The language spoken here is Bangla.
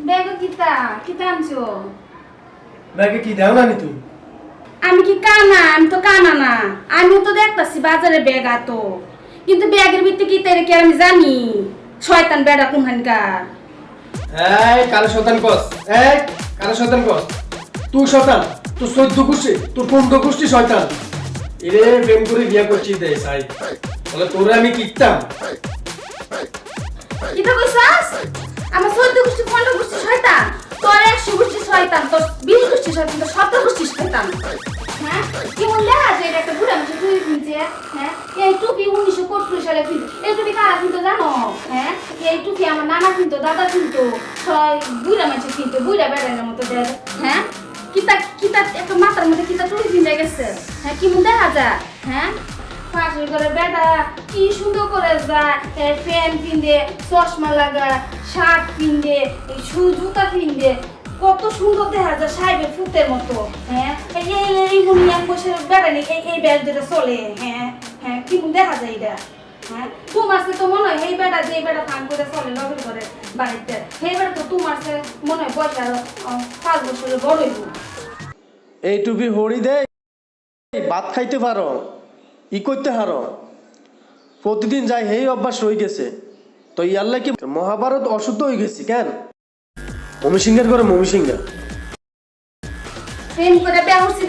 ব্যাগে কিতা আনছো? ব্যাগে কি দাও না নি তুই? আমি কি কানা? আমি তো কানা না। আমিও তো দেখতাছি বাজারে ব্যাগ আতো, কিন্তু ব্যাগের ভিতরে কি তাই কি আমি জানি? শয়তান বেড়া কোনখানকার। এই কারে শয়তান কস? এই কারে শয়তান কস? তুই শয়তান, তুই 14 গোষ্ঠী, তুই 15 গোষ্ঠী শয়তান। এরে প্রেম করে বিয়া করছিস দে সাই। বলে তোরে আমি কিকতাম। কিতা কইছাস? আমার 14 গোষ্ঠী 15 গোষ্ঠী শয়তান, তোর 100 গোষ্ঠী শয়তান, তোর 20 গোষ্ঠী শয়তান, তোর 17 গোষ্ঠী শয়তান। হ্যাঁ, কি বললা যে এটা একটা বুড়া মানুষ তুই কিনছে? হ্যাঁ, এই টুপি 1971 সালে কিনছে। এই টুপি কারা কিনতো জানো? হ্যাঁ, এই টুপি আমার নানা কিনতো, দাদা কিনতো, ছয় বুড়া মানুষ কিনতো, বুড়া বেড়ানোর মতো দেয়। হ্যাঁ, কিতা একটা মাথার মধ্যে কিতা টুপি কিনে গেছে। হ্যাঁ, কি মন দেখা যায়? হ্যাঁ, পাশের ঘরে বেটা কি সুন্দর করে যায়, প্যান্ট পিনদে, চশমা লাগায়, শার্ট পিনদে, শু জুতা পিনদে, কত সুন্দর দেখা যায় সাহেবের ফুতের মতো। হ্যাঁ, এই মুনিয়াম বসে বেড়ানি এই ব্যাগ যেটা চলে। হ্যাঁ হ্যাঁ, কি দেখা যায় এটা? হ্যাঁ, তোমার সে তো মনে হয় এই বেটা যে বেটা ফান করে চলে লগের ঘরে বাড়িতে, সেই বেটা তো তোমার সে মনে হয় বয়স আরো 5 বছরের বড় হইব। এই টুপি হড়ি দে, ভাত খাইতে পারো, ই করতে হারো, প্রতিদিন যাই এই অভ্যাস হয়ে গেছে। তো ইয়াল্লা কি মহাভারত অশুদ্ধ হয়ে গেছি কেন? মমি সিংহের ঘরে মমি সিংহা প্রেম করে বিয়া করছি